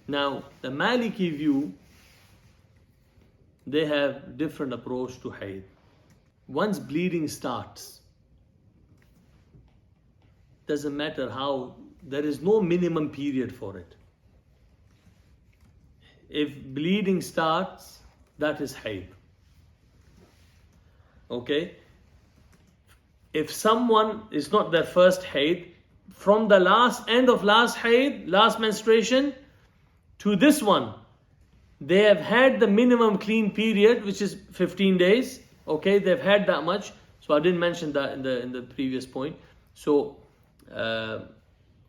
Now, the Maliki view, they have different approach to haid. Once bleeding starts, doesn't matter how, there is no minimum period for it. If bleeding starts, that is haid. Okay? If someone is not their first haid, from the end of last haid, last menstruation, to this one, they have had the minimum clean period, which is 15 days. Okay, they've had that much. So I didn't mention that in the previous point. So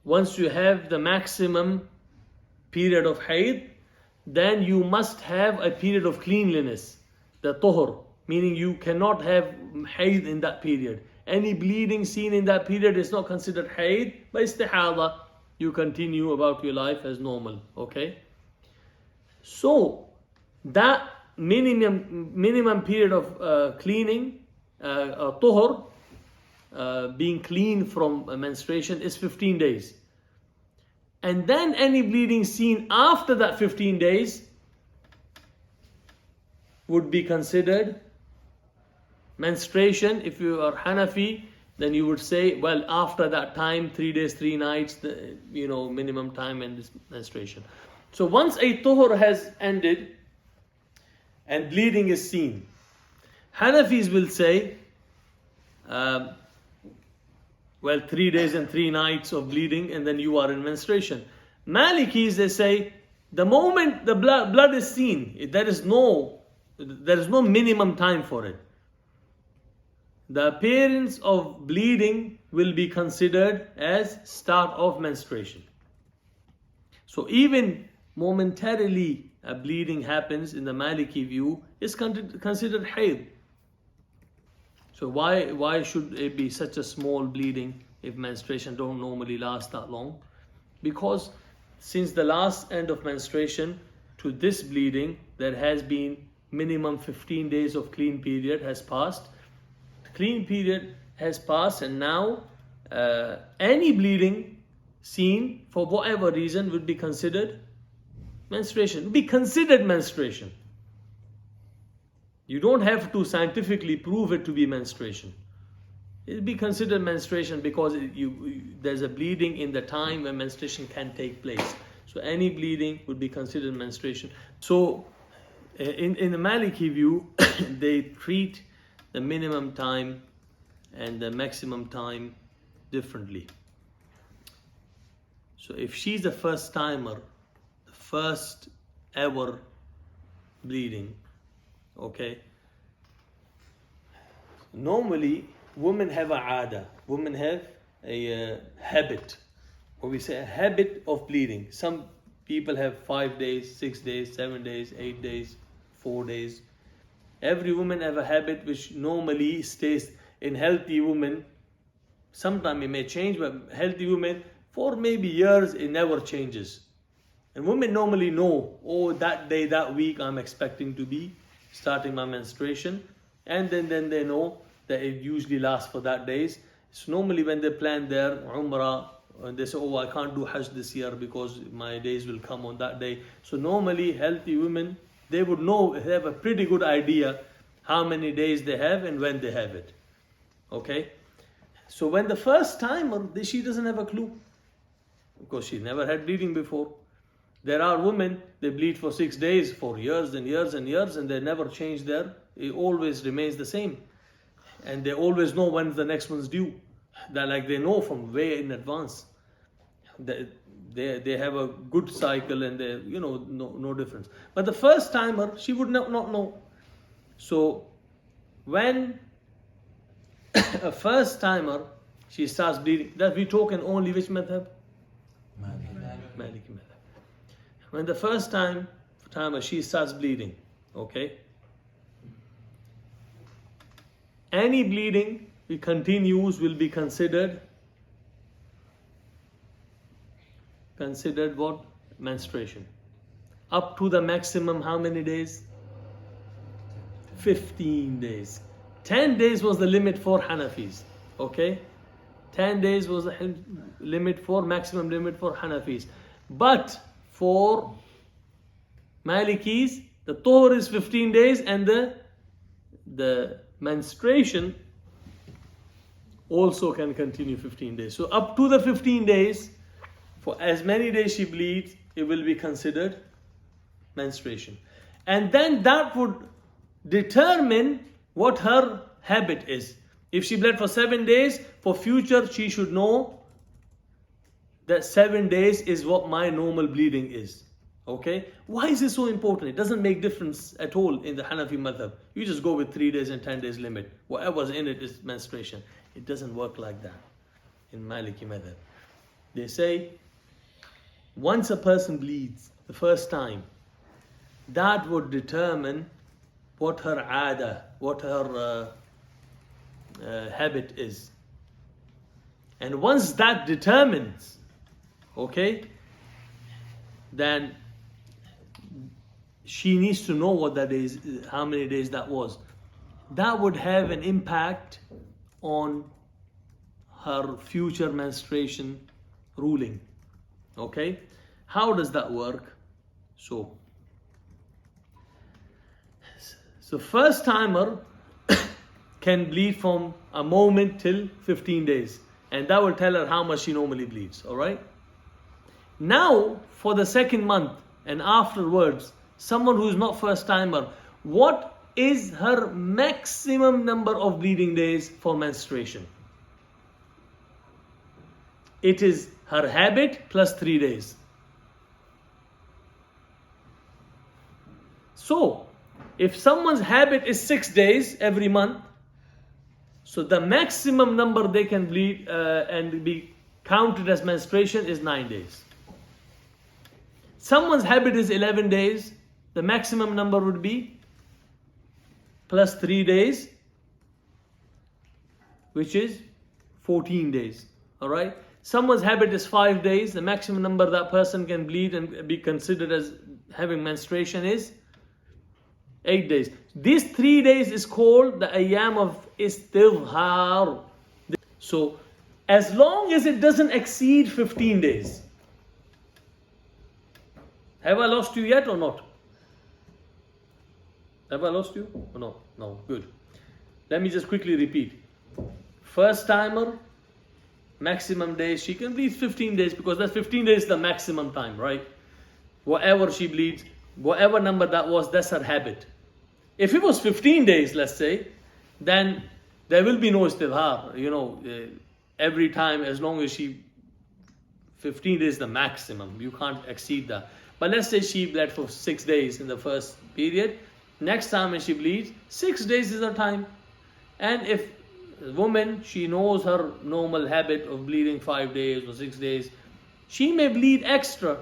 once you have the maximum period of haid, then you must have a period of cleanliness, the tuhur, meaning you cannot have haid in that period. Any bleeding seen in that period is not considered haid, but istihada. You continue about your life as normal. Okay? So that minimum period of cleaning, tuhur, being clean from menstruation is 15 days. And then any bleeding seen after that 15 days would be considered menstruation. If you are Hanafi, then you would say, well, after that time, 3 days, 3 nights, minimum time and this menstruation. So once a tuhur has ended and bleeding is seen, Hanafis will say, 3 days and 3 nights of bleeding and then you are in menstruation. Malikis, they say, the moment the blood is seen, there is no minimum time for it. The appearance of bleeding will be considered as start of menstruation. So even momentarily a bleeding happens in the Maliki view is considered haid. So why should it be such a small bleeding if menstruation don't normally last that long? Because since the last end of menstruation to this bleeding, there has been minimum 15 days of clean period has passed. Clean period has passed, and now any bleeding seen for whatever reason would be considered menstruation. Would be considered menstruation. You don't have to scientifically prove it to be menstruation. It will be considered menstruation because there's a bleeding in the time when menstruation can take place. So any bleeding would be considered menstruation. So in the Maliki view, they treat the minimum time and the maximum time differently. So if she's the first timer, the first ever bleeding, okay, normally women have a ada, women have a habit, or we say a habit of bleeding. Some people have 5 days, 6 days, 7 days, 8 days, 4 days. Every woman have a habit which normally stays in healthy women. Sometimes it may change, but healthy women, for maybe years, it never changes. And women normally know, that day, that week, I'm expecting to be starting my menstruation. And then they know that it usually lasts for that days. So normally when they plan their Umrah, and they say, I can't do Hajj this year because my days will come on that day. So normally healthy women, they would know, they have a pretty good idea how many days they have and when they have it. Okay? So when the first timer, she doesn't have a clue. Because she never had bleeding before. There are women, they bleed for 6 days, for years and years and years, and they never change it always remains the same. And they always know when the next one's due. They know from way in advance. They have a good cycle and they, no difference. But the first timer, she would not know. So when a first timer, she starts bleeding, that we talk in only which method? Maliki method. When the first timer, she starts bleeding, okay? Any bleeding it continues will be considered what? Menstruation. Up to the maximum, how many days? 15 days. 10 days was the limit for Hanafis. Okay? 10 days was the maximum limit for Hanafis. But for Malikis, the tuhur is 15 days and the menstruation also can continue 15 days. So up to the 15 days, for as many days she bleeds, it will be considered menstruation. And then that would determine what her habit is. If she bled for 7 days, for future she should know that 7 days is what my normal bleeding is. Okay? Why is this so important? It doesn't make difference at all in the Hanafi madhab. You just go with 3 days and 10 days limit. Whatever's in it is menstruation. It doesn't work like that in Maliki madhab. They say, once a person bleeds the first time, that would determine what her ada, what her habit is. And once that determines, okay, then she needs to know what that is, how many days that was. That would have an impact on her future menstruation ruling. Okay? How does that work? So first timer can bleed from a moment till 15 days. And that will tell her how much she normally bleeds. Alright? Now, for the second month and afterwards, someone who is not first timer, what is her maximum number of bleeding days for menstruation? It is her habit plus 3 days. So, if someone's habit is 6 days every month, so the maximum number they can bleed and be counted as menstruation is 9 days. Someone's habit is 11 days, the maximum number would be plus 3 days, which is 14 days. Alright? Someone's habit is 5 days, the maximum number that person can bleed and be considered as having menstruation is 8 days. These 3 days is called the ayyam of istidhar. So, as long as it doesn't exceed 15 days. Have I lost you yet or not? Have I lost you? Or no? No, good. Let me just quickly repeat. First timer, maximum days, she can bleed 15 days because that 15 days is the maximum time, right? Whatever she bleeds, whatever number that was, that's her habit. If it was 15 days, let's say, then there will be no istidhar. Every time, as long as 15 days is the maximum. You can't exceed that. But let's say she bled for 6 days in the first period. Next time when she bleeds, 6 days is her time. And if a woman, she knows her normal habit of bleeding 5 days or 6 days, she may bleed extra.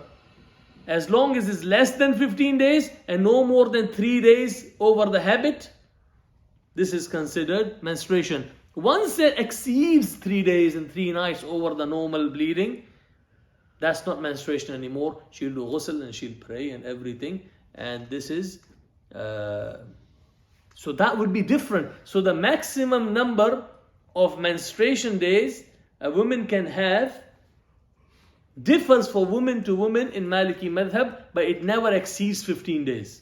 As long as it's less than 15 days and no more than 3 days over the habit, this is considered menstruation. Once it exceeds 3 days and 3 nights over the normal bleeding, that's not menstruation anymore. She'll do ghusl and she'll pray and everything. And this is, so that would be different. So the maximum number of menstruation days a woman can have differs for woman to woman in Maliki madhab, but it never exceeds 15 days.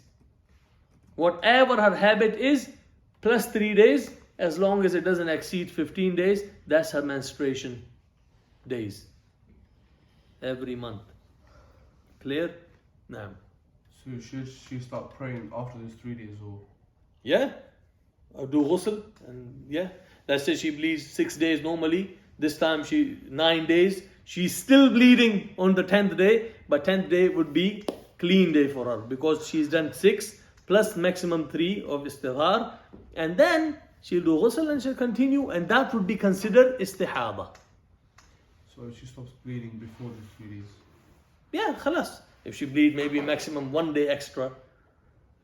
Whatever her habit is, plus 3 days, as long as it doesn't exceed 15 days, that's her menstruation days. Every month. Clear? Now. So should she start praying after those 3 days or? Yeah. Or do ghusl. And yeah. Let's say she bleeds 6 days normally. This time 9 days. She's still bleeding on the 10th day, but 10th day would be clean day for her because she's done 6 plus maximum 3 of istihar, and then she'll do ghusl and she'll continue, and that would be considered istihada. So if she stops bleeding before the 3 days? Yeah, khalas. If she bleeds maybe maximum 1 day extra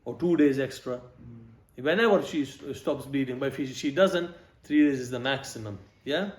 or 2 days extra, whenever she stops bleeding, but if she doesn't, 3 days is the maximum. Yeah?